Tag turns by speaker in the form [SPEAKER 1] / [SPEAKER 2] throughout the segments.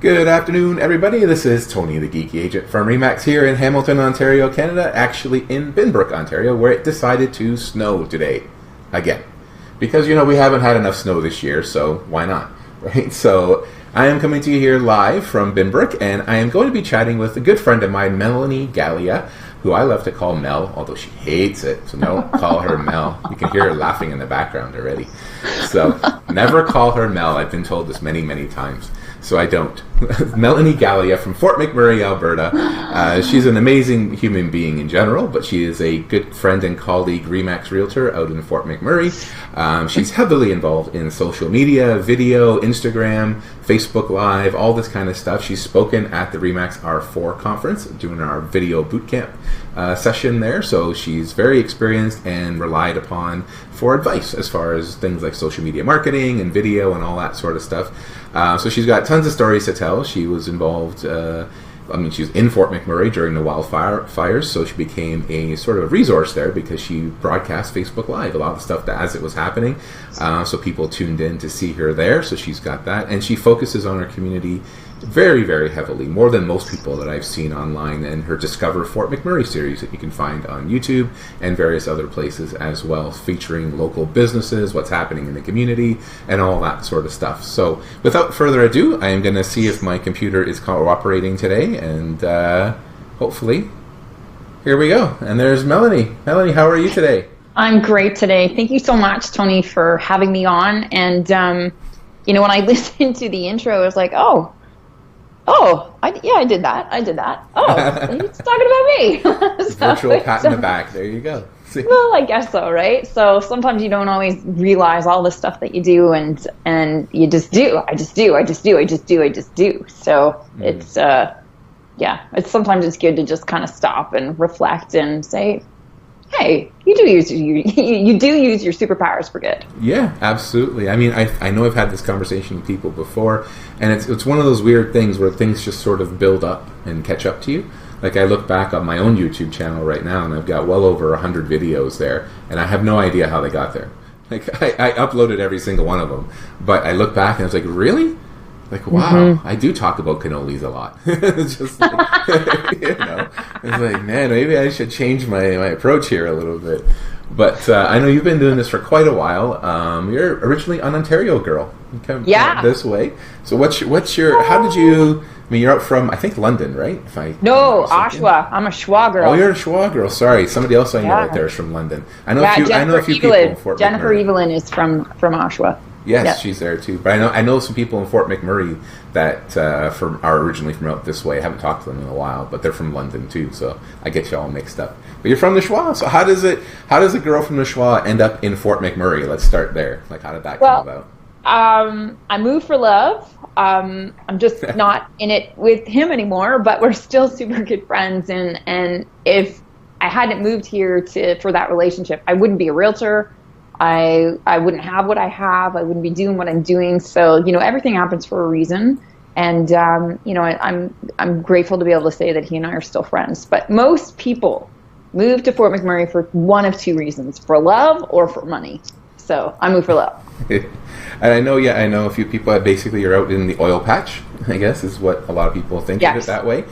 [SPEAKER 1] Good afternoon, everybody. This is Tony, the Geeky Agent from RE/MAX here in Hamilton, Ontario, Canada, actually in Binbrook, Ontario, where it decided to snow today, again. Because, we haven't had enough snow this year, so why not, right? So I am coming to you here live from Binbrook, and I am going to be chatting with a good friend of mine, Melanie Galea, who I love to call Mel, although she hates it, so no, call her Mel. You can hear her laughing in the background already. So never call her Mel. I've been told this many, many times. So I don't. Melanie Galea from Fort McMurray, Alberta. She's an amazing human being in general, but she is a good friend and colleague, RE/MAX Realtor out in Fort McMurray. She's heavily involved in social media, video, Instagram, Facebook Live, all this kind of stuff. She's spoken at the RE/MAX R4 conference, doing our video bootcamp session there. So she's very experienced and relied upon for advice as far as things like social media marketing and video and all that sort of stuff. So she's got tons of stories to tell. She was involved, she was in Fort McMurray during the wildfires, so she became a sort of resource there because she broadcast Facebook Live, a lot of stuff as it was happening. So people tuned in to see her there, so she's got that. And she focuses on her community very, very heavily, more than most people that I've seen online, and her Discover Fort McMurray series that you can find on YouTube and various other places as well, featuring local businesses, what's happening in the community, and all that sort of stuff. So without further ado, I am going to see if my computer is cooperating today, and hopefully, here we go. And there's Melanie. Melanie, how are you today?
[SPEAKER 2] I'm great today. Thank you so much, Tony, for having me on. And, when I listened to the intro, I was like, I did that. Oh, he's talking about me.
[SPEAKER 1] So, virtual pat in the back. There you go.
[SPEAKER 2] Well, I guess so, right? So sometimes you don't always realize all the stuff that you do, and you just do. I just do. So it's sometimes it's good to just kind of stop and reflect and say, hey, you do use your superpowers for good.
[SPEAKER 1] Yeah, absolutely. I mean, I know I've had this conversation with people before, and it's one of those weird things where things just sort of build up and catch up to you. Like, I look back on my own YouTube channel right now, and I've got well over 100 videos there, and I have no idea how they got there. Like, I uploaded every single one of them, but I look back and I was like, really? Like, wow, I do talk about cannolis a lot. It's just like, it's like, man, maybe I should change my approach here a little bit. But I know you've been doing this for quite a while. You're originally an Ontario girl. You come this way. So what's your, how did you, you're out from, I think, London, right?
[SPEAKER 2] No, Oshawa. I'm a Schwa girl.
[SPEAKER 1] Oh, you're a Schwa girl. Sorry. Somebody else I know out there is from London. I know a few people in Fort McMurray.
[SPEAKER 2] Jennifer Evelyn is from Oshawa.
[SPEAKER 1] Yes, she's there too. But I know some people in Fort McMurray that are originally from out this way. I haven't talked to them in a while, but they're from London too. So I get you all mixed up. But you're from the Schwa. So how does a girl from the Schwa end up in Fort McMurray? Let's start there. Like, how did that come about?
[SPEAKER 2] I moved for love. I'm just not in it with him anymore, but we're still super good friends. And if I hadn't moved here for that relationship, I wouldn't be a realtor. I wouldn't have what I have. I wouldn't be doing what I'm doing. So, everything happens for a reason. And, I'm grateful to be able to say that he and I are still friends. But most people move to Fort McMurray for one of two reasons, for love or for money. So I moved for love.
[SPEAKER 1] And I know a few people that basically are out in the oil patch, I guess, is what a lot of people think of it that way.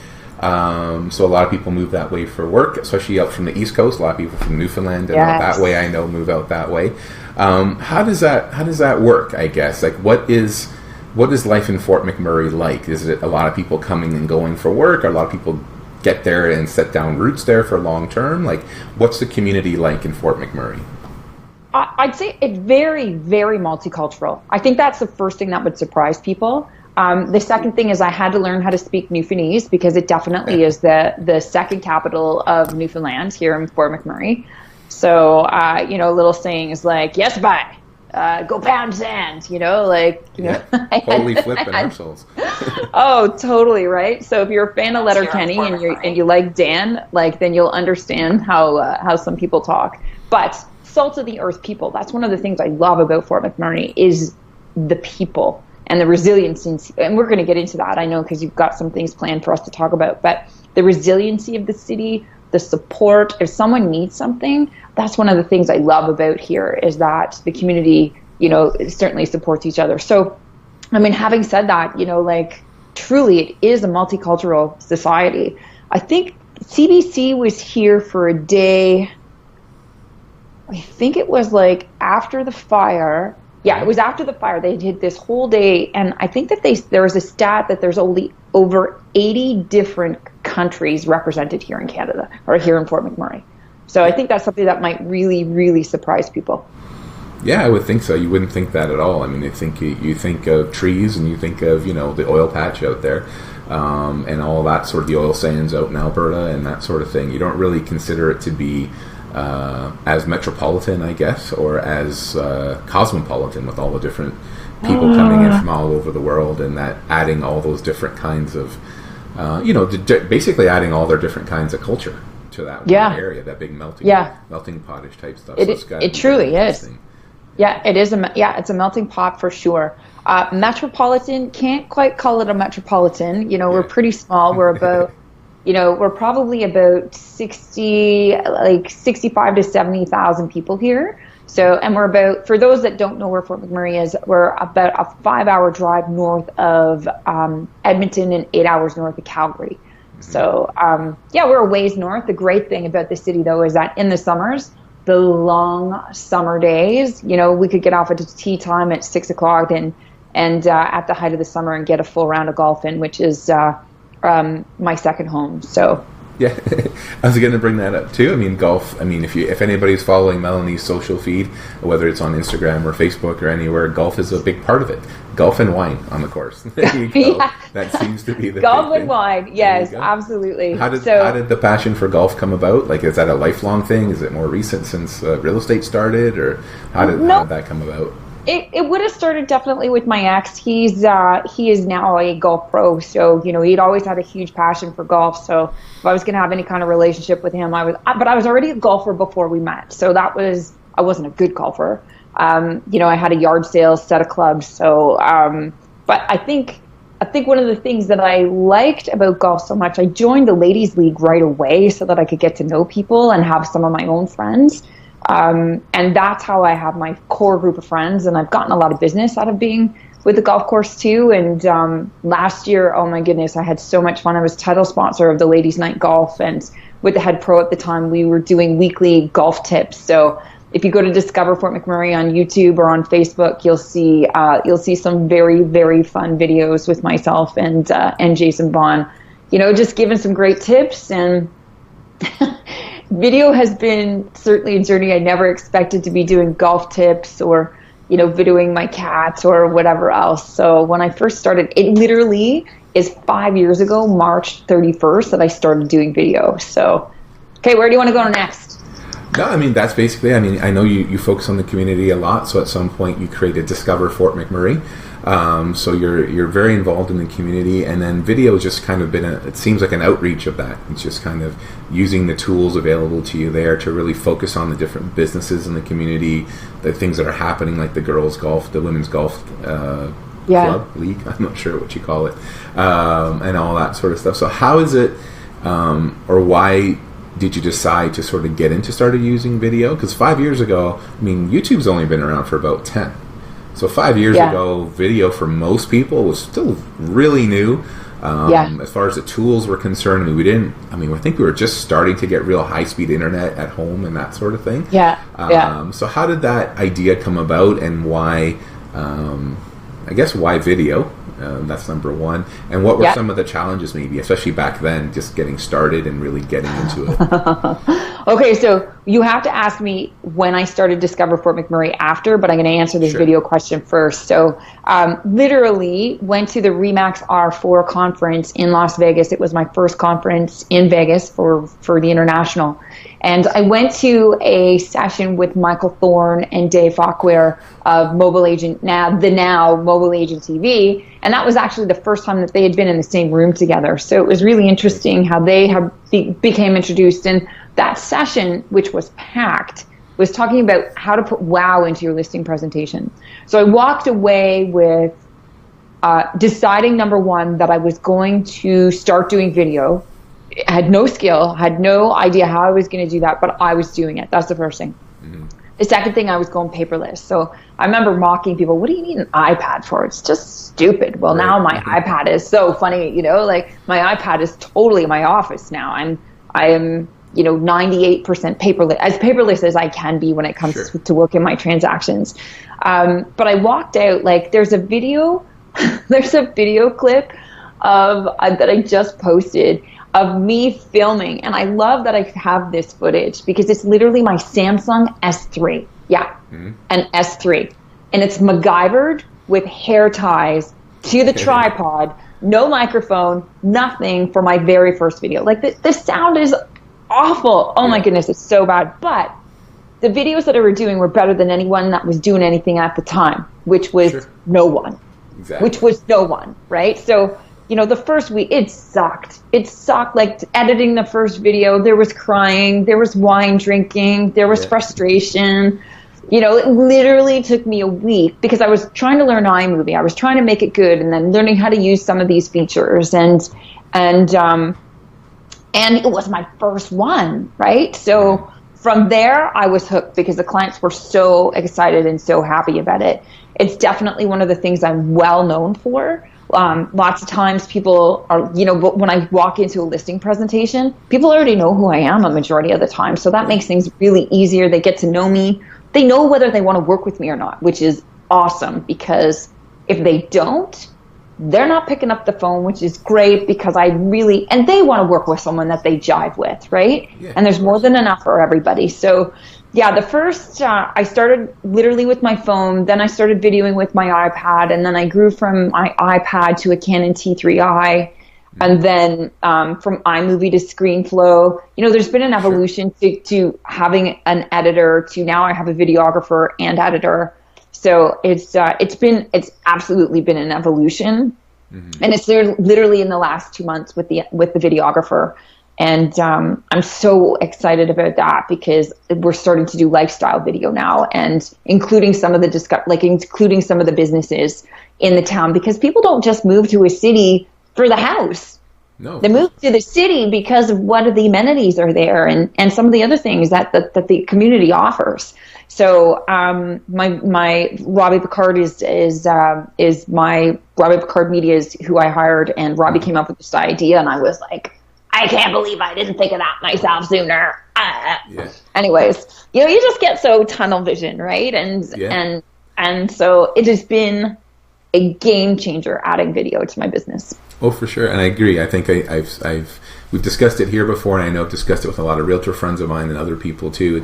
[SPEAKER 1] So a lot of people move that way for work, especially out from the East Coast. A lot of people from Newfoundland and out that way, I know, move out that way. How does that work, I guess? Like, what is life in Fort McMurray like? Is it a lot of people coming and going for work? Or a lot of people get there and set down roots there for long term? Like, what's the community like in Fort McMurray?
[SPEAKER 2] I'd say it's very, very multicultural. I think that's the first thing that would surprise people. The second thing is I had to learn how to speak Newfoundlandese because it definitely is the second capital of Newfoundland here in Fort McMurray. So, a little saying is like, yes, bye, go pound sand, totally
[SPEAKER 1] flipping ourselves.
[SPEAKER 2] Oh, totally, right? So if you're a fan of Letterkenny and you like Dan, then you'll understand how some people talk. But salt of the earth people, that's one of the things I love about Fort McMurray is the people. And the resiliency, and we're going to get into that, I know, because you've got some things planned for us to talk about, but the resiliency of the city, the support, if someone needs something, that's one of the things I love about here is that the community, certainly supports each other. So, having said that, truly it is a multicultural society. I think CBC was here for a day. I think it was like after the fire. Yeah, it was after the fire. They did this whole day, and I think that there was a stat that there's only over 80 different countries represented here in Canada, or here in Fort McMurray. So I think that's something that might really, really surprise people.
[SPEAKER 1] Yeah, I would think so. You wouldn't think that at all. I mean, I think you think of trees, and you think of, the oil patch out there, and all that sort of the oil sands out in Alberta and that sort of thing. You don't really consider it to be as metropolitan, I guess, or as cosmopolitan, with all the different people coming in from all over the world, and that adding all those different kinds of, basically adding all their different kinds of culture to that one area, that big melting potish type stuff.
[SPEAKER 2] It truly is. Yeah, it is. It's a melting pot for sure. Metropolitan, can't quite call it a metropolitan. We're pretty small. We're about, we're probably about 65 to 70,000 people here. So, and we're about, for those that don't know where Fort McMurray is, we're about a 5-hour drive north of Edmonton and 8 hours north of Calgary. So, we're a ways north. The great thing about the city, though, is that in the summers, the long summer days, we could get off at tea time at 6 o'clock and at the height of the summer and get a full round of golf in, which is my second home. So.
[SPEAKER 1] Yeah, I was going to bring that up too. I mean, golf. I mean, if anybody's following Melanie's social feed, whether it's on Instagram or Facebook or anywhere, golf is a big part of it. Golf and wine on the course. There you go. Yeah. That seems to be the
[SPEAKER 2] golf
[SPEAKER 1] big
[SPEAKER 2] and wine. Yes, absolutely.
[SPEAKER 1] How did the passion for golf come about? Like, is that a lifelong thing? Is it more recent since real estate started, or how did that come about?
[SPEAKER 2] It would have started definitely with my ex. He is now a golf pro, so he'd always had a huge passion for golf. So if I was going to have any kind of relationship with him, but I was already a golfer before we met. So I wasn't a good golfer. I had a yard sale set of clubs. So, but I think one of the things that I liked about golf so much, I joined the ladies league right away so that I could get to know people and have some of my own friends. And that's how I have my core group of friends, and I've gotten a lot of business out of being with the golf course too. And last year, oh my goodness, I had so much fun. I was title sponsor of the Ladies Night Golf, and with the head pro at the time, we were doing weekly golf tips. So if you go to Discover Fort McMurray on YouTube or on Facebook, you'll see some very, very fun videos with myself and Jason Bond, just giving some great tips. And video has been certainly a journey. I never expected to be doing golf tips or, videoing my cats or whatever else. So when I first started, it literally is 5 years ago, March 31st, that I started doing video. So, okay, where do you want to go next?
[SPEAKER 1] No, I mean, that's basically, I know you focus on the community a lot, so at some point you created Discover Fort McMurray. So you're very involved in the community, and then video has just kind of been it seems like an outreach of that. It's just kind of using the tools available to you there to really focus on the different businesses in the community, the things that are happening, like the girls' golf, the women's golf club, league, I'm not sure what you call it, and all that sort of stuff. So how is it, or why did you decide to sort of started using video? Because 5 years ago, YouTube's only been around for about 10. So 5 years ago, video for most people was still really new. As far as the tools were concerned, I think we were just starting to get real high-speed internet at home and that sort of thing. So how did that idea come about, and why, why video? That's number one. And what were some of the challenges, maybe, especially back then, just getting started and really getting into it?
[SPEAKER 2] Okay, so you have to ask me when I started Discover Fort McMurray after, but I'm going to answer this video question first. So literally went to the RE/MAX R4 conference in Las Vegas. It was my first conference in Vegas for the international. And I went to a session with Michael Thorne and Dave Fauquier of Mobile Agent, now Mobile Agent TV. And that was actually the first time that they had been in the same room together. So it was really interesting how they became introduced. And that session, which was packed, was talking about how to put wow into your listing presentation. So I walked away with deciding, number one, that I was going to start doing video. I had no skill, had no idea how I was going to do that, but I was doing it. That's the first thing. Mm-hmm. The second thing, I was going paperless. So I remember mocking people, what do you need an iPad for? It's just stupid. Well, now my iPad is so funny, you know, like my iPad is totally my office now. I am, you know, 98% paperless as I can be when it comes to work in my transactions. But I walked out, like there's a video clip of that I just posted of me filming. And I love that I have this footage because it's literally my Samsung S3. Yeah, an S3. And it's MacGyvered with hair ties to the tripod, no microphone, nothing for my very first video. Like the sound is awful. Oh my goodness, it's so bad. But the videos that I were doing were better than anyone that was doing anything at the time, which was no one.
[SPEAKER 1] Exactly.
[SPEAKER 2] Which was no one, right? So, you know, the first week, it sucked. It sucked. Like editing the first video, there was crying, there was wine drinking, there was frustration. You know, it literally took me a week because I was trying to learn iMovie. I was trying to make it good and then learning how to use some of these features. And it was my first one, right? So from there, I was hooked because the clients were so excited and so happy about it. It's definitely one of the things I'm well known for. Lots of times people are, you know, when I walk into a listing presentation, people already know who I am a majority of the time. So that makes things really easier. They get to know me. They know whether they want to work with me or not, which is awesome because if they don't, they're not picking up the phone, which is great because and they want to work with someone that they jive with, right? Yeah, and there's more than enough for everybody. So yeah, the first, I started literally with my phone, then I started videoing with my iPad, and then I grew from my iPad to a Canon T3i, and then from iMovie to ScreenFlow. You know, there's been an evolution to having an editor to now I have a videographer and editor. So it's absolutely been an evolution, and it's literally in the last 2 months with the videographer. And I'm so excited about that because we're starting to do lifestyle video now, and including some of the businesses in the town, because people don't just move to a city for the house. No, they move to the city because of what the amenities are there and some of the other things that the community offers. So my Robbie Picard is my Robbie Picard Media is who I hired, and Robbie came up with this idea, and I was like, I can't believe I didn't think of that myself sooner. Anyways, you know, you just get so tunnel vision, right? And so it has been a game changer adding video to my business.
[SPEAKER 1] Oh, for sure, and I agree. I think we've discussed it here before, and I know I've discussed it with a lot of realtor friends of mine and other people too.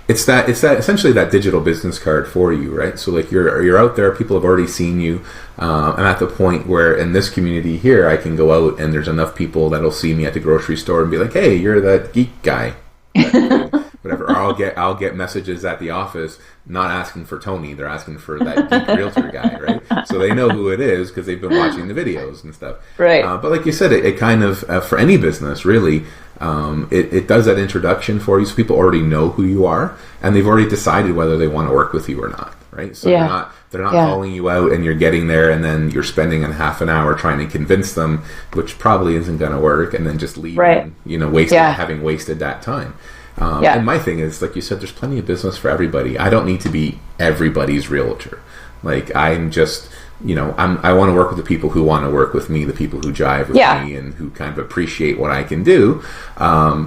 [SPEAKER 1] It's that essentially that digital business card for you, right? So like you're out there, people have already seen you. I'm at the point where in this community here, I can go out and there's enough people that'll see me at the grocery store and be like, "Hey, you're that geek guy." Whatever. Or I'll get messages at the office not asking for Tony, they're asking for that geek realtor guy, right? So they know who it is because they've been watching the videos and stuff.
[SPEAKER 2] Right.
[SPEAKER 1] But like you said, it kind of for any business really, it does that introduction for you, so people already know who you are and they've already decided whether they want to work with you or not, right? So they're not calling you out and you're getting there and then you're spending a half an hour trying to convince them, which probably isn't going to work, and then just leaving, you know, having wasted that time. And my thing is, like you said, there's plenty of business for everybody. I don't need to be everybody's realtor. Like I'm just, you know, I want to work with the people who want to work with me, the people who jive with me and who kind of appreciate what I can do.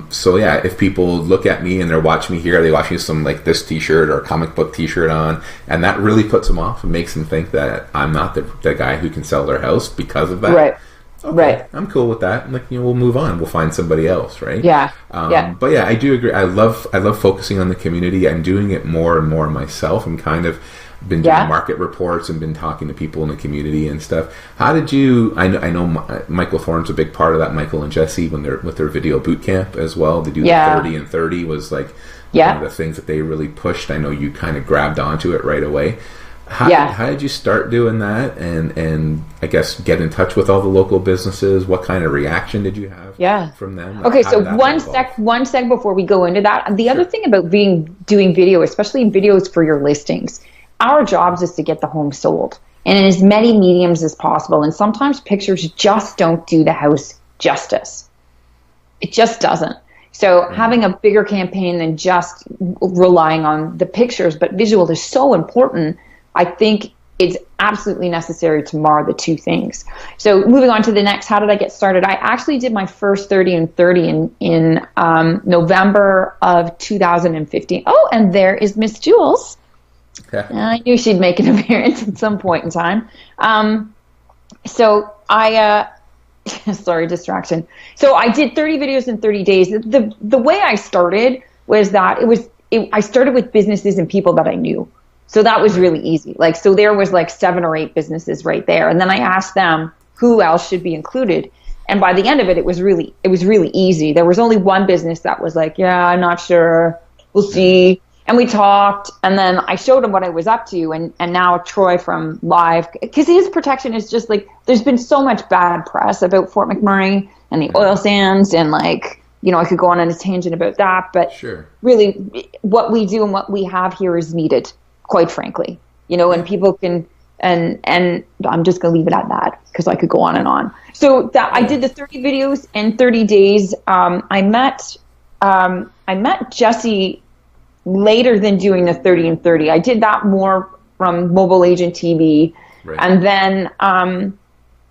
[SPEAKER 1] So yeah, if people look at me and they're watching me here, they watch me with some like this t-shirt or a comic book t-shirt on, and that really puts them off and makes them think that I'm not the guy who can sell their house because of that.
[SPEAKER 2] Right.
[SPEAKER 1] Okay,
[SPEAKER 2] right.
[SPEAKER 1] I'm cool with that. Like, you know, we'll move on. We'll find somebody else, right?
[SPEAKER 2] Yeah.
[SPEAKER 1] But yeah, I do agree. I love focusing on the community. I'm doing it more and more myself. I'm kind of been doing market reports and been talking to people in the community and stuff. How did you? I know Michael Thorne's a big part of that. Michael and Jesse, when they're with their video boot camp as well, they do the 30 and 30 was like one of the things that they really pushed. I know you kind of grabbed onto it right away. How did you start doing that and I guess get in touch with all the local businesses? What kind of reaction did you have from them? Like,
[SPEAKER 2] okay, so one sec before we go into that. The other thing about doing video, especially videos for your listings, our jobs is to get the home sold and in as many mediums as possible. And sometimes pictures just don't do the house justice. It just doesn't. So having a bigger campaign than just relying on the pictures, but visual is so important. I think it's absolutely necessary to mar the two things. So moving on to the next, how did I get started? I actually did my first 30 and 30 in November of 2015. Oh, and there is Miss Jules. Okay. I knew she'd make an appearance at some point in time. So I, sorry, distraction. So I did 30 videos in 30 days. The way I started was that I started with businesses and people that I knew. So that was really easy. Like, so there was like 7 or 8 businesses right there. And then I asked them who else should be included. And by the end of it, it was really easy. There was only one business that was like, yeah, I'm not sure. We'll see. And we talked, and then I showed him what I was up to, and now Troy from Live, because his protection is just like, there's been so much bad press about Fort McMurray and the oil sands, and like, you know, I could go on a tangent about that, but really what we do and what we have here is needed, quite frankly, you know, and people can, and I'm just going to leave it at that because I could go on and on. So that I did the 30 videos in 30 days. I met Jesse later than doing the 30 and 30. I did that more from Mobile Agent TV. Right. And then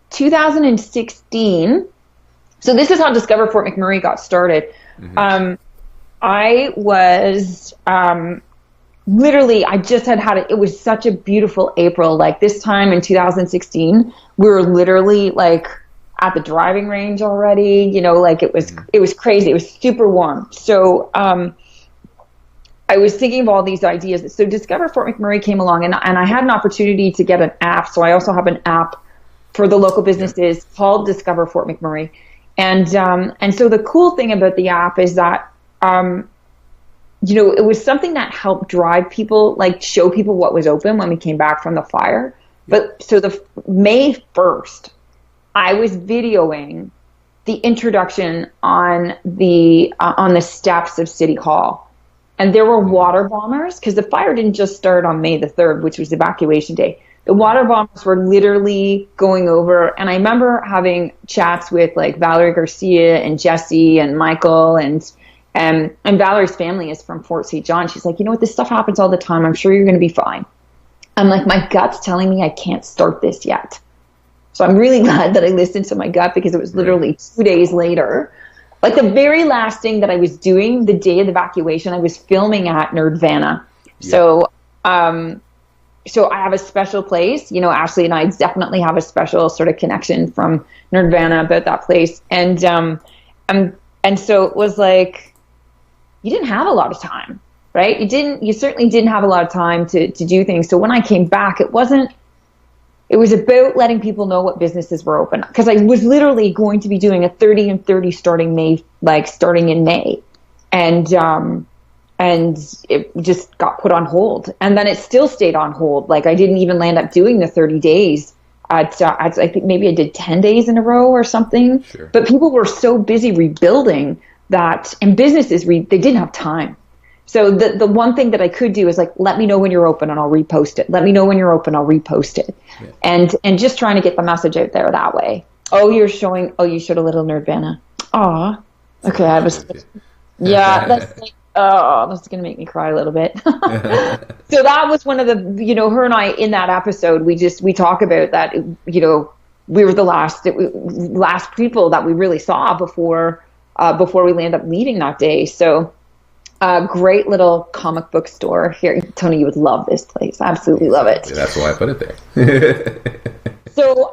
[SPEAKER 2] 2016, so this is how Discover Fort McMurray got started. Mm-hmm. I was literally, I just had it was such a beautiful April. Like this time in 2016, we were literally like at the driving range already, you know, like it was crazy. It was super warm. So I was thinking of all these ideas. So Discover Fort McMurray came along, and I had an opportunity to get an app. So I also have an app for the local businesses called Discover Fort McMurray. And so the cool thing about the app is that, you know, it was something that helped drive people, like show people what was open when we came back from the fire. But so the May 1st, I was videoing the introduction on the steps of City Hall. And there were water bombers, because the fire didn't just start on May the 3rd, which was evacuation day. The water bombers were literally going over, and I remember having chats with like Valerie Garcia and Jesse and Michael, and Valerie's family is from Fort St. John. She's like, you know what, this stuff happens all the time. I'm sure you're going to be fine. I'm like, my gut's telling me I can't start this yet. So I'm really glad that I listened to my gut, because it was literally 2 days later. Like the very last thing that I was doing the day of the evacuation, I was filming at Nerdvana. Yeah. So I have a special place, you know, Ashley and I definitely have a special sort of connection from Nerdvana about that place. And so it was like, you didn't have a lot of time, right? You certainly didn't have a lot of time to do things. So when I came back, it was about letting people know what businesses were open, because I was literally going to be doing a 30 and 30 starting in May. And it just got put on hold. And then it still stayed on hold. Like I didn't even land up doing the 30 days. I think maybe I did 10 days in a row or something. Sure. But people were so busy rebuilding that, and businesses, they didn't have time. So the one thing that I could do is like, let me know when you're open and I'll repost it. Let me know when you're open, I'll repost it. Yeah. And just trying to get the message out there that way. You showed a little Nerdvana. Aw. Okay, I was, yeah, that's like, that's going to make me cry a little bit. So that was one of the, you know, her and I in that episode, we talk about that, you know, we were the last people that we really saw before we landed up leaving that day. So, great little comic book store here. Tony, you would love this place. Absolutely love it.
[SPEAKER 1] Yeah, that's why I put it there.
[SPEAKER 2] So,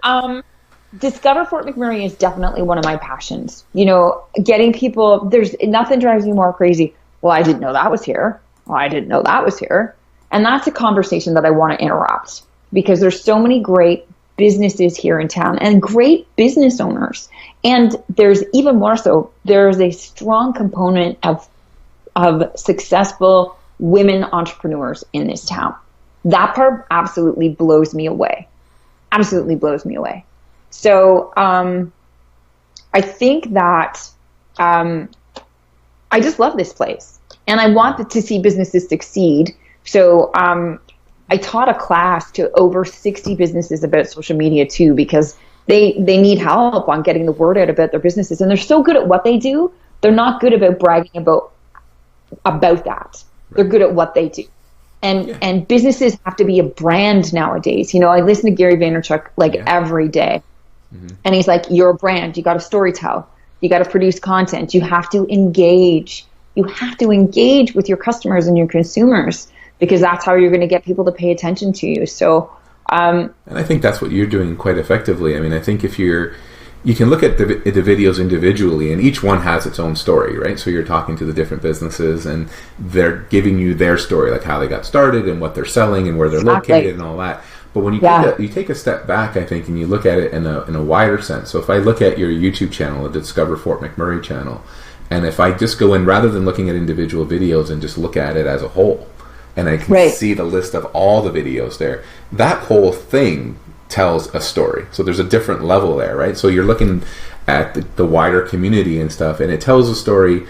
[SPEAKER 2] Discover Fort McMurray is definitely one of my passions. You know, getting people, there's nothing drives me more crazy. Well, I didn't know that was here. Well, I didn't know that was here. And that's a conversation that I want to interrupt, because there's so many great businesses here in town and great business owners. And there's even more so, there's a strong component of successful women entrepreneurs in this town. That part absolutely blows me away. Absolutely blows me away. So I think that I just love this place, and I want to see businesses succeed. So I taught a class to over 60 businesses about social media too, because they need help on getting the word out about their businesses, and they're so good at what they do, they're not good about bragging about that. They're good at what they do. And businesses have to be a brand nowadays. I listen to Gary Vaynerchuk every day. And he's like, you're a brand. You got to story tell. You got to produce content. You have to engage. You have to engage with your customers and your consumers, because that's how you're going to get people to pay attention to you. So,
[SPEAKER 1] and I think that's what you're doing quite effectively. I mean, I think if you can look at the videos individually, and each one has its own story, right? So you're talking to the different businesses, and they're giving you their story, like how they got started and what they're selling and where they're located and all that. But when you take a step back, I think, and you look at it in a wider sense. So if I look at your YouTube channel, the Discover Fort McMurray channel, and if I just go in, rather than looking at individual videos, and just look at it as a whole, and I can see the list of all the videos there, that whole thing tells a story. So there's a different level there, right? So you're looking at the wider community and stuff, and it tells a story.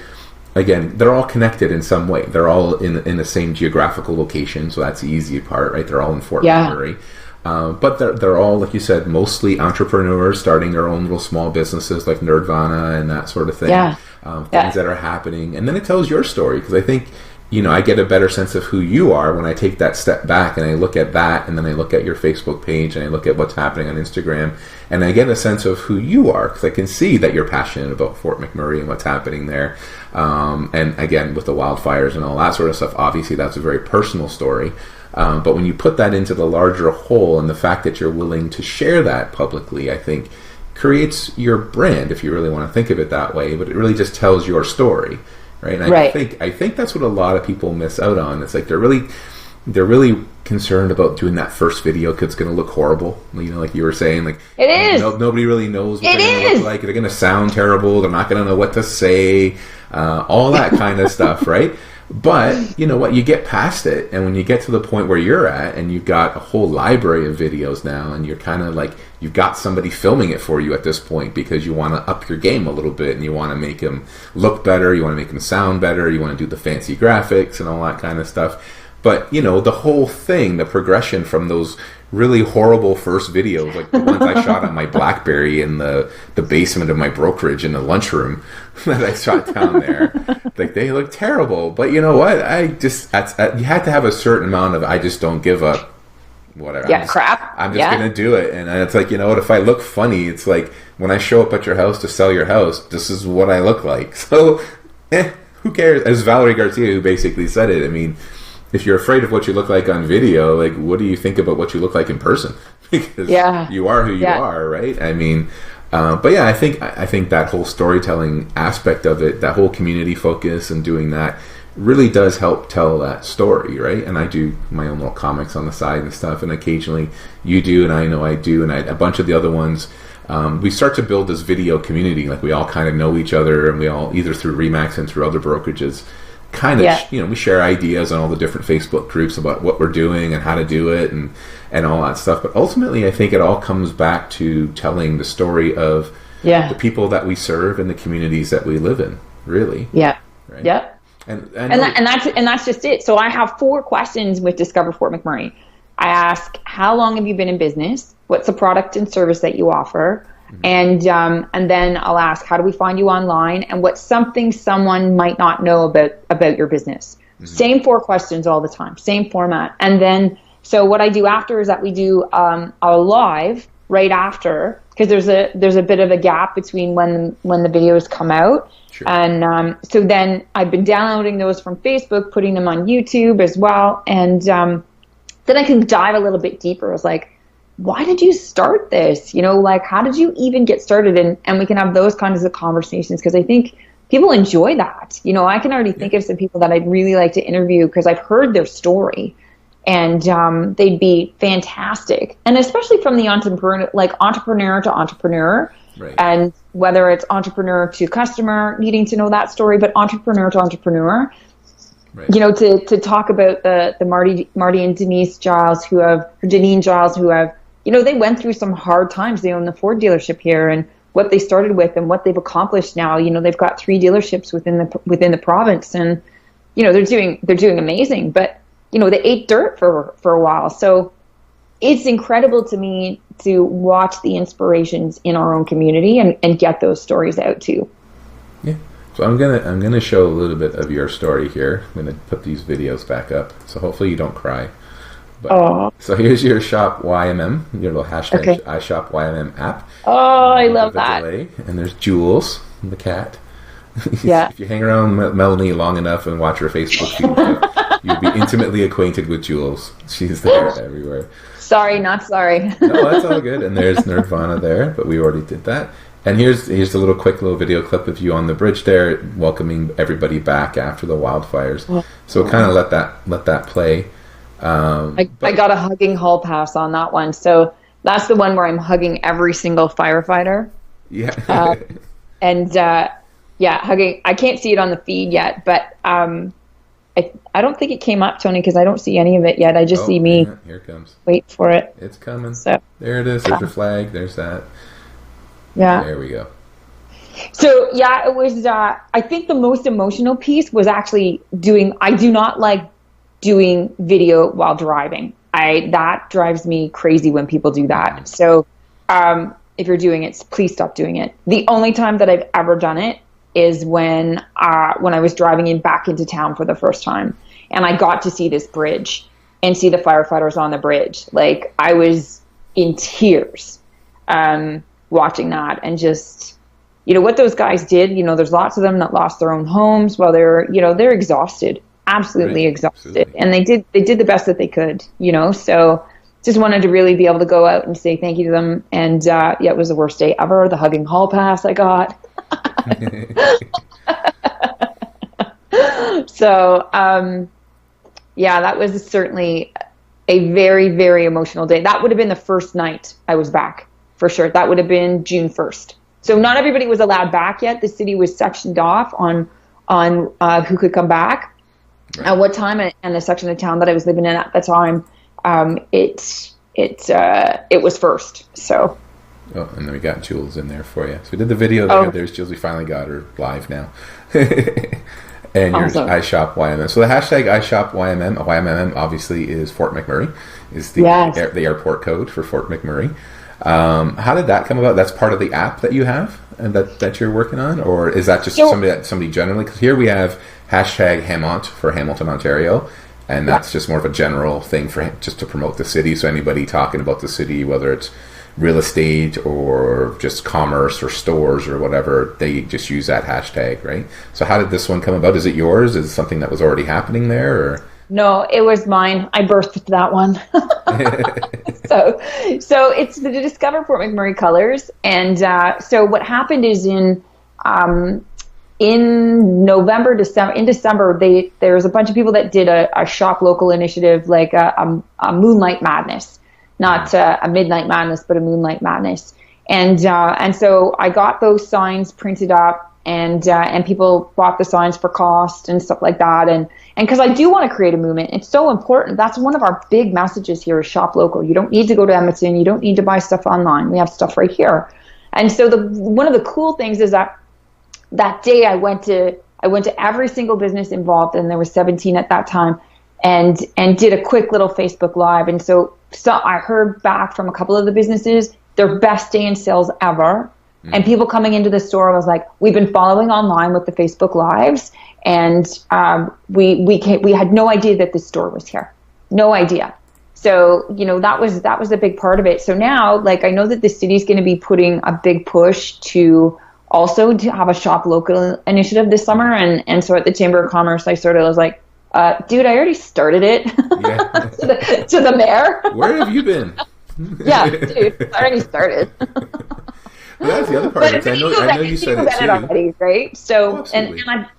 [SPEAKER 1] Again, they're all connected in some way. They're all in the same geographical location, so that's the easy part, right? They're all in Fort McMurray. But they're all, like you said, mostly entrepreneurs starting their own little small businesses like Nerdvana and that sort of thing. Things that are happening. And then it tells your story, because I think, I get a better sense of who you are when I take that step back and I look at that, and then I look at your Facebook page and I look at what's happening on Instagram, and I get a sense of who you are, because I can see that you're passionate about Fort McMurray and what's happening there. And again, with the wildfires and all that sort of stuff, obviously that's a very personal story. But when you put that into the larger whole, and the fact that you're willing to share that publicly, I think creates your brand, if you really want to think of it that way. But it really just tells your story. Right. And I think that's what a lot of people miss out on. It's like they're really concerned about doing that first video because it's going to look horrible. Like you were saying, like
[SPEAKER 2] it is.
[SPEAKER 1] Nobody really knows what they're going to look like. They're going to sound terrible. They're not going to know what to say. All that kind of stuff, right? But you know what? You get past it, and when you get to the point where you're at, and you've got a whole library of videos now, and you're kind of like, you've got somebody filming it for you at this point, because you want to up your game a little bit, and you want to make them look better, you want to make them sound better, you want to do the fancy graphics and all that kind of stuff. But the whole thing, the progression from those really horrible first videos, like the ones I shot on my BlackBerry in the basement of my brokerage in the lunchroom that I shot down there, like they look terrible. But you know what? You had to have a certain amount of I just don't give up. Whatever. I'm just going to do it. And it's like, what? If I look funny, it's like when I show up at your house to sell your house, this is what I look like. So, who cares? As Valerie Garcia, who basically said it, I mean, if you're afraid of what you look like on video, like, what do you think about what you look like in person? Because you are who you are, right? I mean, but yeah, I think that whole storytelling aspect of it, that whole community focus and doing that, really does help tell that story, right? And I do my own little comics on the side and stuff, and occasionally you do, and I know I do, and a bunch of the other ones. We start to build this video community, like we all kind of know each other, and we all, either through Remax and through other brokerages, kind of, we share ideas on all the different Facebook groups about what we're doing and how to do it and all that stuff. But ultimately, I think it all comes back to telling the story of the people that we serve and the communities that we live in, really.
[SPEAKER 2] Yeah.
[SPEAKER 1] Right?
[SPEAKER 2] Yeah. And that's just it. So I have 4 questions with Discover Fort McMurray. I ask, how long have you been in business? What's the product and service that you offer? Mm-hmm. And then I'll ask, how do we find you online? And what's something someone might not know about your business? Mm-hmm. Same 4 questions all the time, same format. And then, so what I do after is that we do a live right after, because there's a bit of a gap between when the videos come out. Sure. And so then I've been downloading those from Facebook, putting them on YouTube as well. And then I can dive a little bit deeper. I was like, why did you start this? Like, how did you even get started? And we can have those kinds of conversations, because I think people enjoy that. I can already think of some people that I'd really like to interview, because I've heard their story, and they'd be fantastic. And especially from the entrepreneur to entrepreneur. Right. And whether it's entrepreneur to customer, needing to know that story, but entrepreneur to entrepreneur, right. To talk about the Marty and Denise Giles Deneen Giles who have, they went through some hard times. They own the Ford dealership here, and what they started with and what they've accomplished now. They've got 3 dealerships within the province, and they're doing amazing. But they ate dirt for a while, so it's incredible to me to watch the inspirations in our own community and get those stories out too.
[SPEAKER 1] Yeah. So I'm gonna show a little bit of your story here. I'm gonna put these videos back up, so hopefully you don't cry. But, so here's your shop YMM, your little hashtag iShopYMM app.
[SPEAKER 2] Oh, I love that.
[SPEAKER 1] Delay. And there's Jules, the cat.
[SPEAKER 2] Yeah.
[SPEAKER 1] If you hang around Melanie long enough and watch her Facebook feed, you'll be intimately acquainted with Jules. She's there everywhere.
[SPEAKER 2] Sorry, not sorry.
[SPEAKER 1] No, that's all good. And there's Nerdvana there, but we already did that. And here's a little quick little video clip of you on the bridge there, welcoming everybody back after the wildfires. So kind of let that play.
[SPEAKER 2] I got a hugging hall pass on that one, so that's the one where I'm hugging every single firefighter.
[SPEAKER 1] Yeah.
[SPEAKER 2] Hugging. I can't see it on the feed yet, but I don't think it came up, Tony, because I don't see any of it yet. I just see me.
[SPEAKER 1] Yeah, here it comes.
[SPEAKER 2] Wait for it.
[SPEAKER 1] It's coming.
[SPEAKER 2] So
[SPEAKER 1] there it is. There's your flag. There's that.
[SPEAKER 2] Yeah.
[SPEAKER 1] There we go.
[SPEAKER 2] So yeah, it was. I think the most emotional piece was actually doing. I do not like doing video while driving. That drives me crazy when people do that. So if you're doing it, please stop doing it. The only time that I've ever done it is when I was driving back into town for the first time, and I got to see this bridge and see the firefighters on the bridge. Like, I was in tears watching that, and just, what those guys did. There's lots of them that lost their own homes while they're exhausted. Absolutely exhausted. Absolutely. And they did the best that they could, so just wanted to really be able to go out and say thank you to them. And it was the worst day ever. The hugging hall pass I got. So that was certainly a very, very emotional day. That would have been the first night I was back, for sure. That would have been June 1st. So not everybody was allowed back yet. The city was sectioned off on who could come back. Right. At what time, and the section of town that I was living in at the time, it was first. So.
[SPEAKER 1] Oh, and then we got Jules in there for you. So we did the video there. There's Jules. We finally got her live now. And awesome. Your iShopYMM. So the hashtag iShopYMM obviously is Fort McMurray, is the airport code for Fort McMurray. How did that come about? That's part of the app that you have and that you're working on, or is that just somebody generally? Because here we have hashtag Hamont for Hamilton, Ontario, and that's just more of a general thing for just to promote the city. So anybody talking about the city, whether it's real estate or just commerce or stores or whatever, they just use that hashtag, right? So how did this one come about? Is it yours? Is it something that was already happening there? Or?
[SPEAKER 2] No, it was mine. I birthed that one. So it's the Discover Fort McMurray colors. And so what happened is in November, December, there was a bunch of people that did a shop local initiative, like a Moonlight Madness, not a Midnight Madness, but a Moonlight Madness. And so I got those signs printed up, and people bought the signs for cost and stuff like that. And because I do want to create a movement, it's so important. That's one of our big messages here is shop local. You don't need to go to Edmonton. You don't need to buy stuff online. We have stuff right here. And so one of the cool things is that day I went to every single business involved, and there were 17 at that time, and did a quick little Facebook Live. And so I heard back from a couple of the businesses, their best day in sales ever. And people coming into the store was like, we've been following online with the Facebook Lives, and we had no idea that this store was here. No idea. So, that was a big part of it. So now, like, I know that the city's going to be putting a big push to also to have a shop local initiative this summer. And so at the Chamber of Commerce, I sort of was like, dude, I already started it. Yeah. to the mayor.
[SPEAKER 1] Where have you been?
[SPEAKER 2] Yeah, dude, I already started.
[SPEAKER 1] Well, that's the other part. But I know you said it too.
[SPEAKER 2] Already, right? So,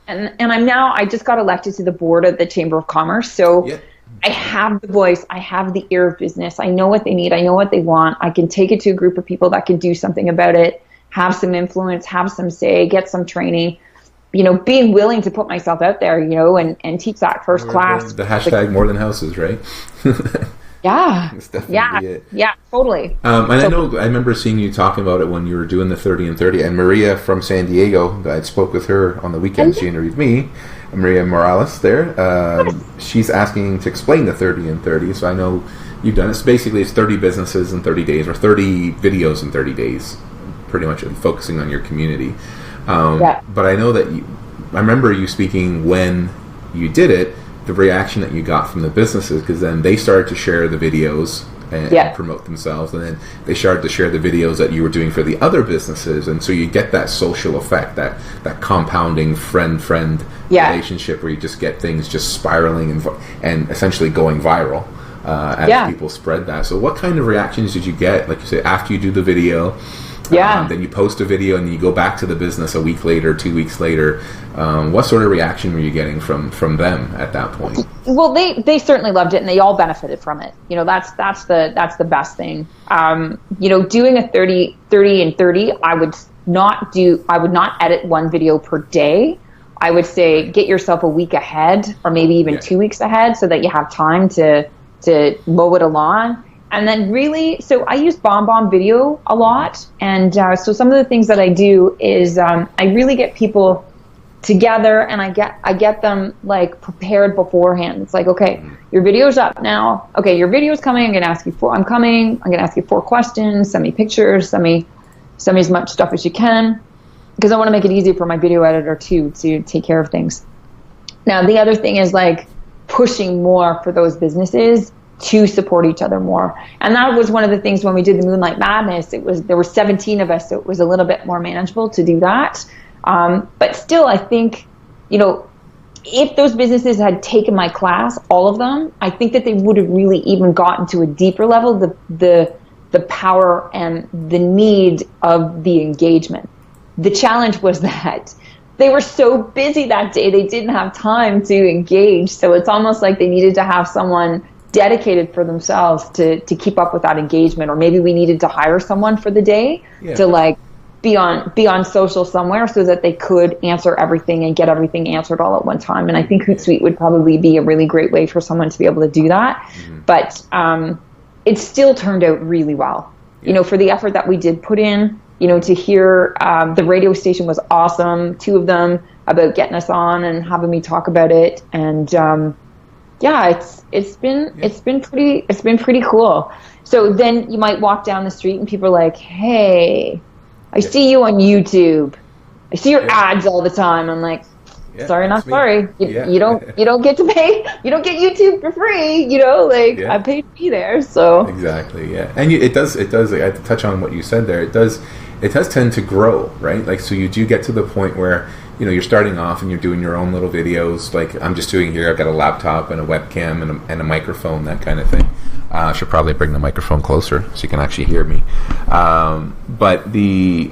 [SPEAKER 2] I just got elected to the board of the Chamber of Commerce. So yeah. I have the voice. I have the ear of business. I know what they need. I know what they want. I can take it to a group of people that can do something about it, have some influence, have some say, get some training. Being willing to put myself out there, and teach that first class.
[SPEAKER 1] The hashtag more than houses, right?
[SPEAKER 2] Yeah.
[SPEAKER 1] That's definitely it.
[SPEAKER 2] Yeah, totally.
[SPEAKER 1] And I remember seeing you talking about it when you were doing the 30 and 30. And Maria from San Diego, I spoke with her on the weekend. She interviewed me, Maria Morales there. She's asking to explain the 30 and 30. So I know you've done it. So basically, it's 30 businesses in 30 days, or 30 videos in 30 days, pretty much focusing on your community. But I know that I remember you speaking when you did it, the reaction that you got from the businesses, because then they started to share the videos and promote themselves, and then they started to share the videos that you were doing for the other businesses, and so you get that social effect, that compounding friend relationship where you just get things just spiraling and essentially going viral as people spread that. So what kind of reactions did you get, like you say, after you do the video? Then you post a video and you go back to the business a week later, 2 weeks later. What sort of reaction were you getting from them at that point?
[SPEAKER 2] Well, they certainly loved it, and they all benefited from it. You know, that's the best thing. You know, doing a 30 and 30, I would not edit one video per day. I would say get yourself a week ahead, or maybe even 2 weeks ahead, so that you have time to mow it along. And then really, so I use BombBomb Video a lot. And so some of the things that I do is I really get people together, and I get them like prepared beforehand. It's like, okay, your video's up now. Okay, your video's coming. I'm going to ask you 4 questions. Send me pictures. Send me as much stuff as you can, because I want to make it easy for my video editor too to take care of things. Now, the other thing is like pushing more for those businesses to support each other more. And that was one of the things when we did the Moonlight Madness. There were 17 of us, so it was a little bit more manageable to do that. But still, I think, you know, if those businesses had taken my class, all of them, I think that they would have really even gotten to a deeper level, the power and the need of the engagement. The challenge was that they were so busy that day, they didn't have time to engage. So it's almost like they needed to have someone dedicated for themselves to keep up with that engagement, or maybe we needed to hire someone for the day to like be on social somewhere so that they could answer everything and get everything answered all at one time. And I think Hootsuite would probably be a really great way for someone to be able to do that. But it still turned out really well. You know, for the effort that we did put in, you know, to hear the radio station was awesome, 2 of them, about getting us on and having me talk about it. And it's been pretty cool. So then you might walk down the street and people are like, "Hey, I see you on YouTube. I see your ads all the time." I'm like, "Sorry, not sorry. You don't get to pay. You don't get YouTube for free. You know, like I paid to be there." So
[SPEAKER 1] exactly, yeah. And it does. Like, I have to touch on what you said there. It does tend to grow, right? Like, so you do get to the point where, you know, you're starting off and you're doing your own little videos. Like I'm just doing here. I've got a laptop and a webcam and a microphone, that kind of thing. I should probably bring the microphone closer so you can actually hear me. But you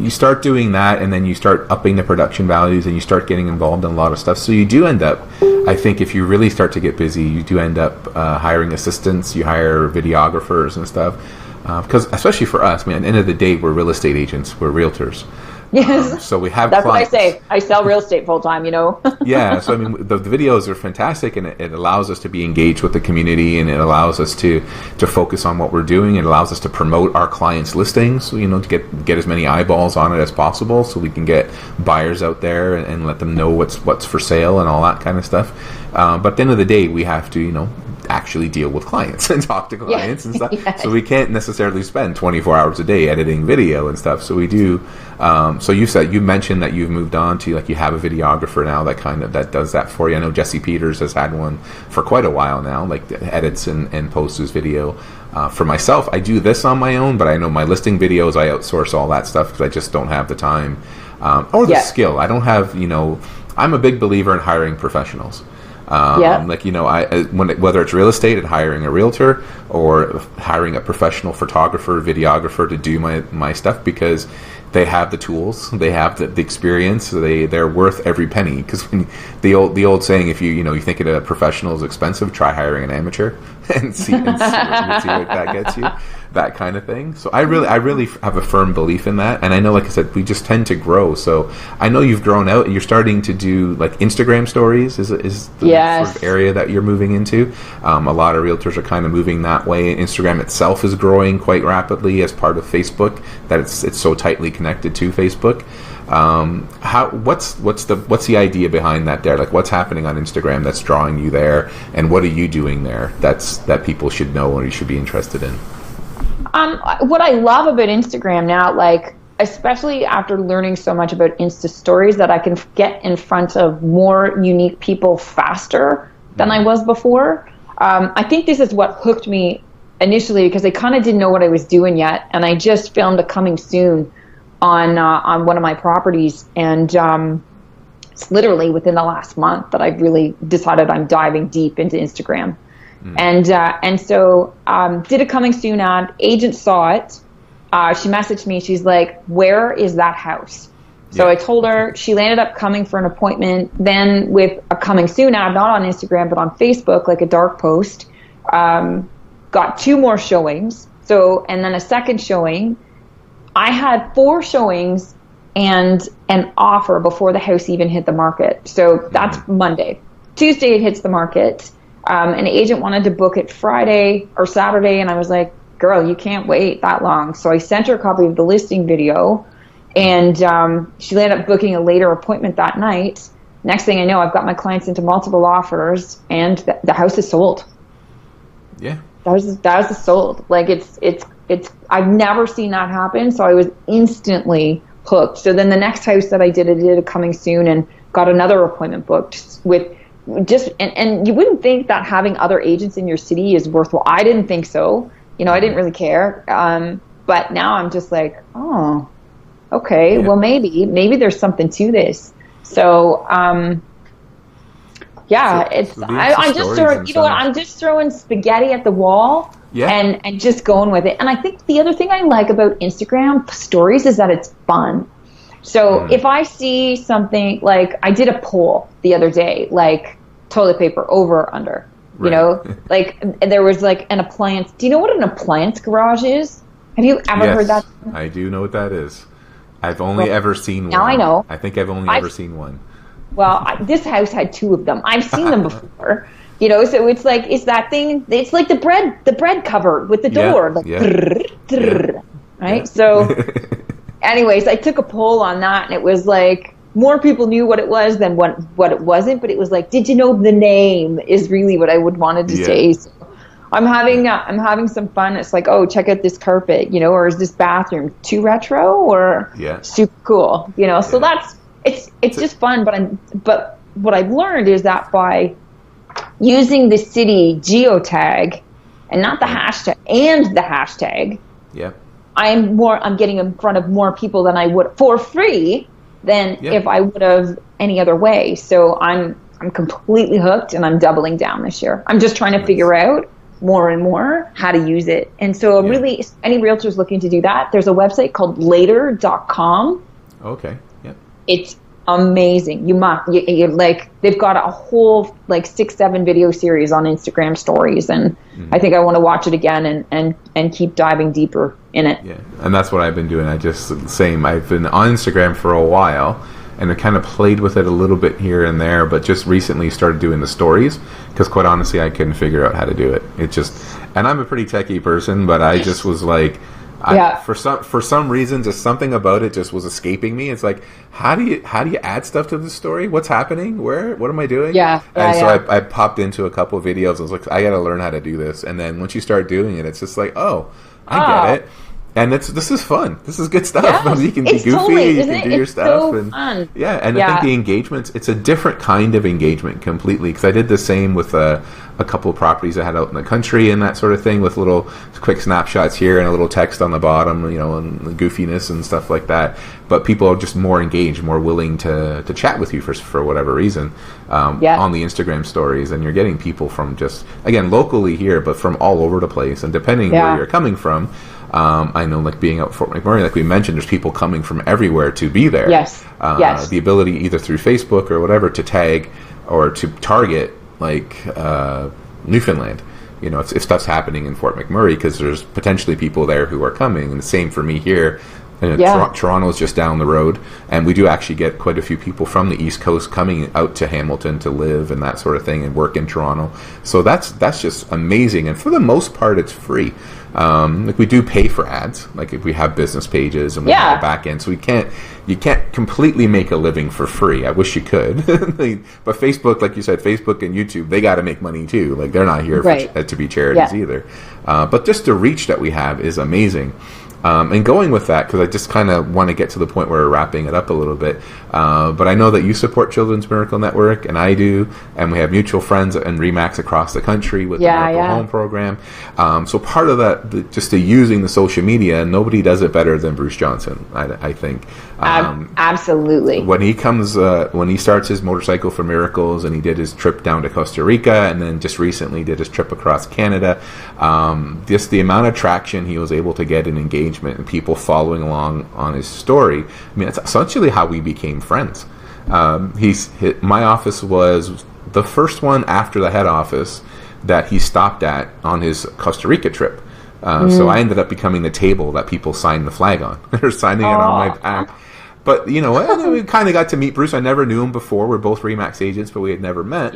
[SPEAKER 1] start doing that, and then you start upping the production values, and you start getting involved in a lot of stuff. So you do end up, I think, if you really start to get busy, you do end up hiring assistants. You hire videographers and stuff. Because especially for us, man, at the end of the day, we're real estate agents. We're realtors.
[SPEAKER 2] Yes.
[SPEAKER 1] So we have
[SPEAKER 2] That's
[SPEAKER 1] clients.
[SPEAKER 2] what I say. I sell real estate full time, you know.
[SPEAKER 1] Yeah. So I mean, the videos are fantastic, and it allows us to be engaged with the community, and it allows us to focus on what we're doing. It allows us to promote our clients' listings, you know, to get as many eyeballs on it as possible, so we can get buyers out there and let them know what's for sale and all that kind of stuff. But at the end of the day, we have to, you know, actually deal with clients and talk to clients and stuff. Yes. So we can't necessarily spend 24 hours a day editing video and stuff. So we do. So you mentioned that you've moved on to, like, you have a videographer now that does that for you. I know Jesse Peters has had one for quite a while now, like edits and posts his video. For myself, I do this on my own, but I know my listing videos, I outsource all that stuff because I just don't have the time or the skill. I don't have, you know, I'm a big believer in hiring professionals. Like, you know, whether it's real estate and hiring a realtor, or hiring a professional photographer, videographer to do my stuff, because they have the tools, they have the experience, they're worth every penny. Because the old saying, if you think a professional is expensive, try hiring an amateur and see what that gets you. That kind of thing. So I really have a firm belief in that, and I know, like I said, we just tend to grow. So I know you've grown out, and you're starting to do like Instagram stories. Is the sort of area that you're moving into? A lot of realtors are kind of moving that way. Instagram itself is growing quite rapidly as part of Facebook. That it's so tightly connected to Facebook. What's the idea behind that there? Like, what's happening on Instagram that's drawing you there, and what are you doing there that people should know or you should be interested in?
[SPEAKER 2] What I love about Instagram now, like, especially after learning so much about Insta stories, that I can get in front of more unique people faster than I was before. I think this is what hooked me initially, because I kind of didn't know what I was doing yet, and I just filmed a coming soon on one of my properties, and it's literally within the last month that I've really decided I'm diving deep into Instagram. And so did a coming soon ad. Agent saw it. She messaged me. She's like, "Where is that house?" So I told her. She landed up coming for an appointment then with a coming soon ad, not on Instagram, but on Facebook, like a dark post. Got 2 more showings. So, and then a second showing. I had 4 showings and an offer before the house even hit the market. So that's Monday. Tuesday it hits the market. An agent wanted to book it Friday or Saturday, and I was like, "Girl, you can't wait that long." So I sent her a copy of the listing video, and she ended up booking a later appointment that night. Next thing I know, I've got my clients into multiple offers, and the house is sold.
[SPEAKER 1] Yeah.
[SPEAKER 2] That was sold. Like it's I've never seen that happen. So I was instantly hooked. So then the next house that I did a coming soon and got another appointment booked with just, and you wouldn't think that having other agents in your city is worthwhile. I didn't think so. You know, I didn't really care. But now I'm just like, oh, okay, well maybe there's something to this. So, I'm just throwing, you know what, I'm just throwing spaghetti at the wall and just going with it. And I think the other thing I like about Instagram stories is that it's fun. So if I see something, like I did a poll the other day, like toilet paper over or under, you know, like there was like an appliance. Do you know what an appliance garage is? Have you ever heard that?
[SPEAKER 1] I do know what that is. I've only ever seen one.
[SPEAKER 2] Now I know.
[SPEAKER 1] I think I've only ever seen one.
[SPEAKER 2] Well, this house had 2 of them. I've seen them before, you know. So it's like, it's that thing. It's like the bread cover with the door, like right. Yeah. So, anyways, I took a poll on that, and it was like more people knew what it was than what it wasn't. But it was like, did you know the name is really what I would wanted to say. So I'm having some fun. It's like, oh, check out this carpet, you know, or is this bathroom too retro or super cool, you know? So that's. It's just fun, but what I've learned is that by using the city geotag and not the hashtag, I'm getting in front of more people than I would for free than if I would have any other way. So I'm completely hooked, and I'm doubling down this year. I'm just trying to figure out more and more how to use it. And so really, any realtors looking to do that, there's a website called later.com.
[SPEAKER 1] Okay.
[SPEAKER 2] It's amazing. You like, they've got a whole like 6-7 video series on Instagram stories, and I think I want to watch it again and keep diving deeper in it. Yeah,
[SPEAKER 1] and that's what I've been doing. I've been on Instagram for a while, and I kind of played with it a little bit here and there, but just recently started doing the stories, because quite honestly, I couldn't figure out how to do it. And I'm a pretty techie person, but I just was like, for some reason, just something about it just was escaping me. It's like, how do you add stuff to the story? What's happening? What am I doing? I popped into a couple of videos. I was like, I got to learn how to do this. And then once you start doing it, it's just like, oh, I get it. And this is fun. This is good stuff.
[SPEAKER 2] Yes,
[SPEAKER 1] you can be goofy. You can do your stuff.
[SPEAKER 2] So
[SPEAKER 1] and
[SPEAKER 2] fun.
[SPEAKER 1] I think the engagements, it's a different kind of engagement completely. Because I did the same with a couple of properties I had out in the country and that sort of thing, with little quick snapshots here and a little text on the bottom, you know, and the goofiness and stuff like that. But people are just more engaged, more willing to chat with you for whatever reason on the Instagram stories. And you're getting people from just, again, locally here, but from all over the place. And depending where you're coming from, I know, like being out Fort McMurray, like we mentioned, there's people coming from everywhere to be there. The ability either through Facebook or whatever to tag or to target, like Newfoundland, you know, if stuff's happening in Fort McMurray, because there's potentially people there who are coming. And the same for me here. Toronto's just down the road, and we do actually get quite a few people from the East Coast coming out to Hamilton to live and that sort of thing and work in Toronto. So that's just amazing, and for the most part, it's free. Like we do pay for ads, like if we have business pages and we have a back end, so you can't completely make a living for free. I wish you could, but Facebook, like you said, Facebook and YouTube, they got to make money too. Like they're not here to be charities either. But just the reach that we have is amazing. And going with that, because I just kind of want to get to the point where we're wrapping it up a little bit, but I know that you support Children's Miracle Network, and I do, and we have mutual friends and REMAX across the country with the Miracle Home program. So part of that, just to using the social media, nobody does it better than Bruce Johnson, I think.
[SPEAKER 2] Absolutely.
[SPEAKER 1] When he comes, when he starts his Motorcycle for Miracles, and he did his trip down to Costa Rica, and then just recently did his trip across Canada, just the amount of traction he was able to get in engagement and people following along on his story. I mean, it's essentially how we became friends. My office was the first one after the head office that he stopped at on his Costa Rica trip. So I ended up becoming the table that people signed the flag on. They're signing it on my back. But, you know, we kind of got to meet Bruce. I never knew him before. We're both REMAX agents, but we had never met.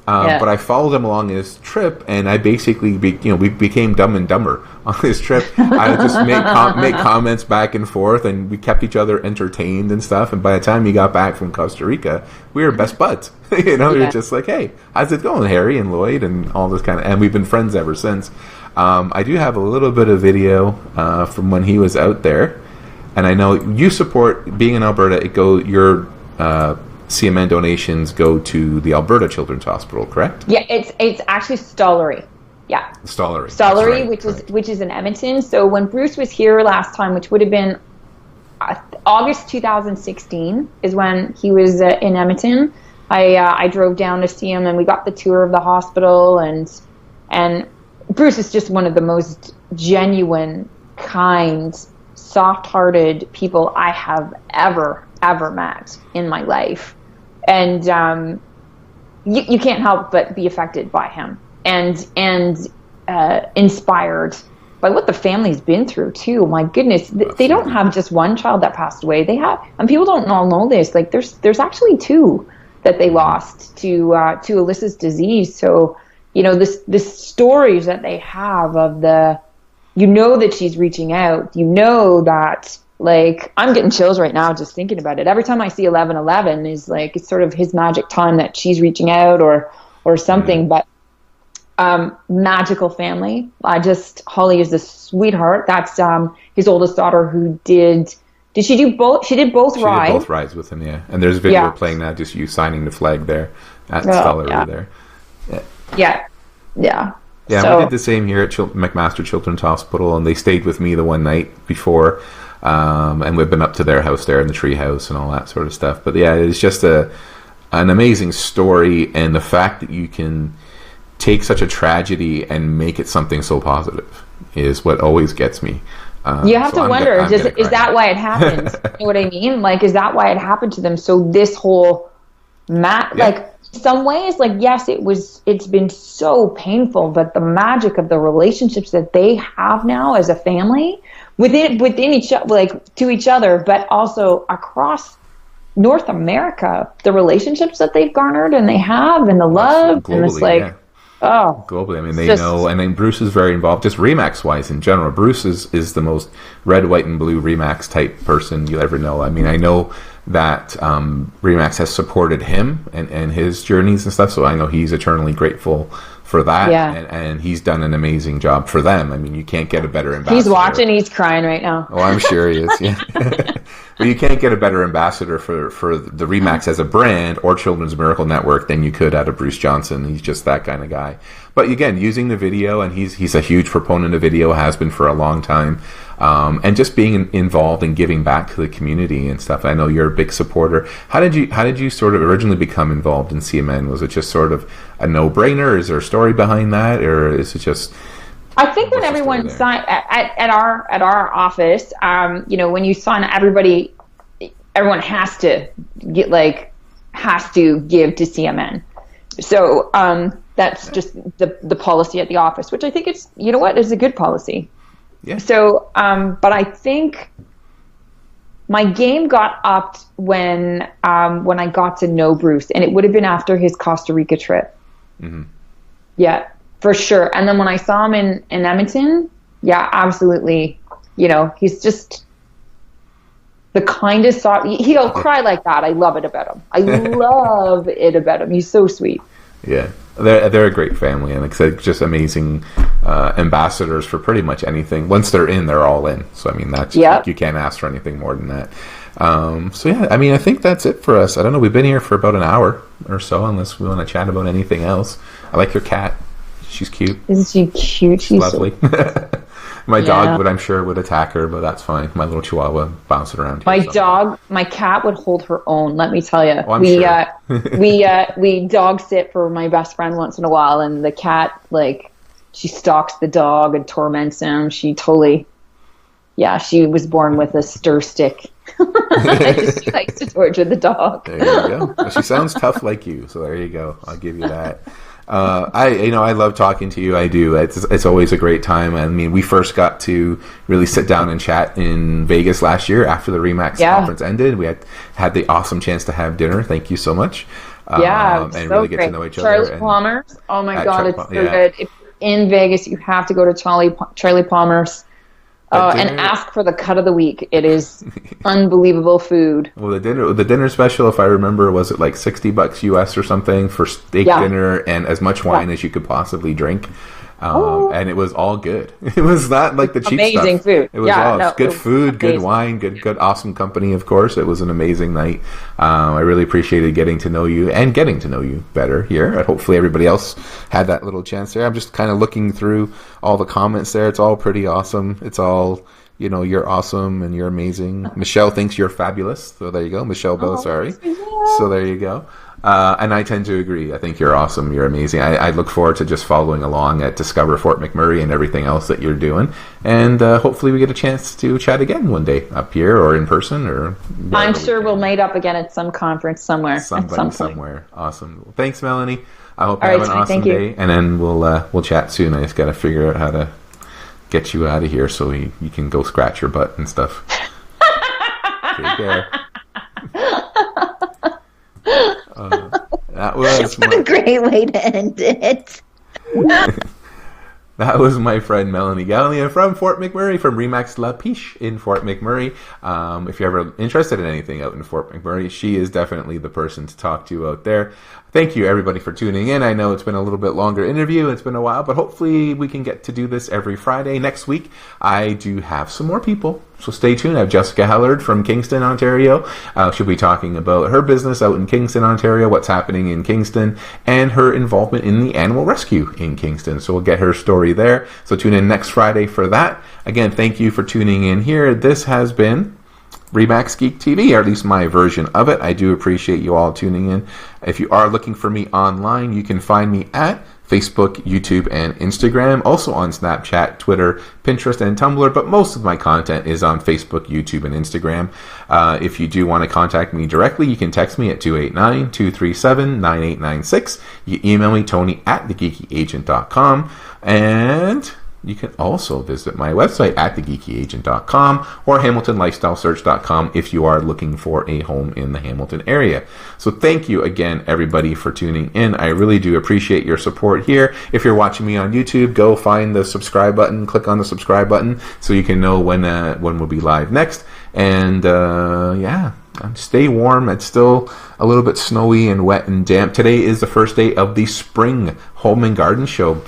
[SPEAKER 1] But I followed him along his trip, and I basically, we became dumb and dumber on his trip. I would just make comments back and forth, and we kept each other entertained and stuff. And by the time he got back from Costa Rica, we were best buds. We were just like, hey, how's it going, Harry and Lloyd, and all this kind of, and we've been friends ever since. I do have a little bit of video from when he was out there. And I know you support, being in Alberta, your CMN donations go to the Alberta Children's Hospital, correct?
[SPEAKER 2] Yeah, it's actually Stollery. Yeah.
[SPEAKER 1] Stollery,
[SPEAKER 2] which is in Edmonton. So when Bruce was here last time, which would have been August 2016, is when he was in Edmonton. I drove down to see him, and we got the tour of the hospital, and Bruce is just one of the most genuine, kind, soft-hearted people I have ever met in my life. And you can't help but be affected by him and inspired by what the family's been through too. My goodness, they don't have just one child that passed away. They have, and people don't all know this, like there's actually two that they lost to Alyssa's disease. So, you know, this stories that they have of that she's reaching out, that, like, I'm getting chills right now just thinking about it. Every time I see 11/11 is like, it's sort of his magic time that she's reaching out or something. But magical family. Holly is a sweetheart. That's his oldest daughter who did she do both? She did both rides.
[SPEAKER 1] She did both rides with him, yeah. And there's a video playing now, just you signing the flag there at Stollery there.
[SPEAKER 2] Yeah.
[SPEAKER 1] Yeah,
[SPEAKER 2] so,
[SPEAKER 1] we did the same here at McMaster Children's Hospital, and they stayed with me the one night before, and we've been up to their house there in the tree house and all that sort of stuff. But yeah, it's just an amazing story, and the fact that you can take such a tragedy and make it something so positive is what always gets me.
[SPEAKER 2] You have to wonder, is that why it happened? You know what I mean? Like, is that why it happened to them? So this whole like, some ways, like, yes, it's been so painful, but the magic of the relationships that they have now as a family within each other, like to each other, but also across North America, the relationships that they've garnered and they have, and the love,
[SPEAKER 1] globally,
[SPEAKER 2] and it's like,
[SPEAKER 1] globally. I mean, they know, and then Bruce is very involved, just REMAX wise in general. Bruce is the most red, white, and blue REMAX type person you'll ever know. I mean, I know that REMAX has supported him and his journeys and stuff, so I know he's eternally grateful for that, and he's done an amazing job for them. I mean, you can't get a better ambassador.
[SPEAKER 2] He's watching, he's crying right now.
[SPEAKER 1] Oh, I'm sure he is, yeah. But you can't get a better ambassador for the REMAX as a brand or Children's Miracle Network than you could out of Bruce Johnson. He's just that kind of guy. But again, using the video, and he's a huge proponent of video, has been for a long time, and just being involved and giving back to the community and stuff. I know you're a big supporter. How did you sort of originally become involved in CMN? Was it just sort of a no-brainer? Is there a story behind that, or is it just?
[SPEAKER 2] I think when everyone signed at our office, you know, when you sign, everyone has to give to CMN. So that's just the policy at the office, which I think it's, you know what, is a good policy.
[SPEAKER 1] Yeah.
[SPEAKER 2] So, but I think my game got upped when I got to know Bruce, and it would have been after his Costa Rica trip.
[SPEAKER 1] Mm-hmm.
[SPEAKER 2] Yeah, for sure. And then when I saw him in Edmonton, yeah, absolutely. You know, he's just the kindest. He'll cry like that. I love it about him. I love it about him. He's so sweet.
[SPEAKER 1] Yeah, they're a great family, and like I said, just amazing ambassadors for pretty much anything. Once they're in, they're all in. So I mean, that's you can't ask for anything more than that. So yeah, I mean, I think that's it for us. I don't know. We've been here for about an hour or so, unless we want to chat about anything else. I like your cat. She's cute.
[SPEAKER 2] Isn't she cute? She's
[SPEAKER 1] lovely. My dog would attack her, but that's fine. My little chihuahua bouncing around here.
[SPEAKER 2] My cat would hold her own, let me tell you.
[SPEAKER 1] Oh,
[SPEAKER 2] we dog sit for my best friend once in a while, and the cat, like, she stalks the dog and torments him. She was born with a stir stick. She likes to torture the dog.
[SPEAKER 1] There you go. Well, she sounds tough like you, so there you go. I'll give you that. I love talking to you. I do. It's always a great time. I mean, we first got to really sit down and chat in Vegas last year after the REMAX conference ended. We had the awesome chance to have dinner. Thank you so much.
[SPEAKER 2] And
[SPEAKER 1] so really get to know each
[SPEAKER 2] Charlie
[SPEAKER 1] other.
[SPEAKER 2] Palmer's. Oh my God, it's so good. If in Vegas, you have to go to Charlie Palmer's. And ask for the cut of the week. It is unbelievable food.
[SPEAKER 1] Well, the dinner special, if I remember, was it like $60 US or something for steak dinner and as much wine as you could possibly drink. And it was all good. It was not like the cheap
[SPEAKER 2] amazing
[SPEAKER 1] stuff.
[SPEAKER 2] Food.
[SPEAKER 1] It was good food, good wine, good awesome company. Of course, it was an amazing night. I really appreciated getting to know you better here. And hopefully, everybody else had that little chance there. I'm just kind of looking through all the comments there. It's all pretty awesome. It's all, you're awesome and you're amazing. Michelle thinks you're fabulous. So there you go, Michelle Belisari. So there you go. And I tend to agree. I think you're awesome. You're amazing. I look forward to just following along at Discover Fort McMurray and everything else that you're doing. And hopefully we get a chance to chat again one day up here or in person. Or
[SPEAKER 2] I'm sure we'll meet up again at some conference somewhere.
[SPEAKER 1] Somewhere. Awesome. Well, thanks, Melanie. I hope you have an awesome day. And then we'll chat soon. I just got to figure out how to get you out of here so you can go scratch your butt and stuff. Take care.
[SPEAKER 2] That's a great way to end it.
[SPEAKER 1] That was my friend Melanie Galea from Fort McMurray, from REMAX La Piche in Fort McMurray. If you're ever interested in anything out in Fort McMurray, she is definitely the person to talk to out there. Thank you, everybody, for tuning in. I know it's been a little bit longer interview. It's been a while, but hopefully we can get to do this every Friday. Next week, I do have some more people, so stay tuned. I have Jessica Hellard from Kingston, Ontario. She'll be talking about her business out in Kingston, Ontario, what's happening in Kingston, and her involvement in the animal rescue in Kingston. So we'll get her story there. So tune in next Friday for that. Again, thank you for tuning in here. This has been REMAX Geek TV, or at least my version of it. I do appreciate you all tuning in. If you are looking for me online, you can find me at Facebook, YouTube, and Instagram. Also on Snapchat, Twitter, Pinterest, and Tumblr, but most of my content is on Facebook, YouTube, and Instagram. If you do want to contact me directly, you can text me at 289-237-9896. You email me, Tony@thegeekyagent.com, and you can also visit my website at thegeekyagent.com or hamiltonlifestylesearch.com if you are looking for a home in the Hamilton area. So thank you again, everybody, for tuning in. I really do appreciate your support here. If you're watching me on YouTube, go find the subscribe button, click on the subscribe button so you can know when we'll be live next. And stay warm. It's still a little bit snowy and wet and damp. Today is the first day of the Spring Home and Garden Show.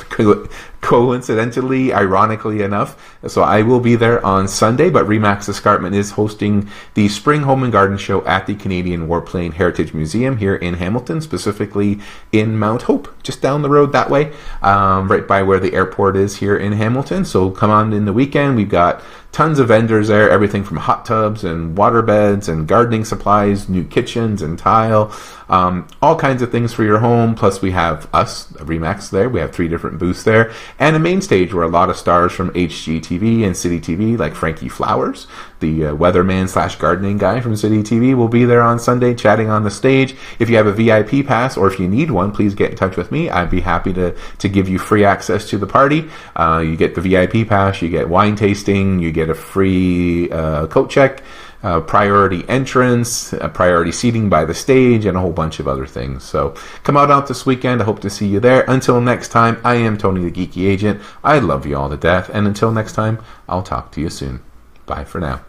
[SPEAKER 1] Coincidentally, ironically enough. So I will be there on Sunday, but REMAX Escarpment is hosting the Spring Home and Garden Show at the Canadian Warplane Heritage Museum here in Hamilton, specifically in Mount Hope, just down the road that way, right by where the airport is here in Hamilton. So come on in the weekend. We've got tons of vendors there, everything from hot tubs and water beds and gardening supplies, new kitchens and tile, all kinds of things for your home. Plus we have us, REMAX, there. We have 3 different booths there, and a main stage where a lot of stars from HGTV and City TV, like Frankie Flowers, the weatherman / gardening guy from City TV, will be there on Sunday chatting on the stage. If you have a VIP pass, or if you need one, please get in touch with me. I'd be happy to give you free access to the party. You get the VIP pass, you get wine tasting, you get a free coat check, priority entrance, priority seating by the stage, and a whole bunch of other things. So come out this weekend. I hope to see you there. Until next time, I am Tony the Geeky Agent. I love you all to death, and until next time, I'll talk to you soon. Bye for now.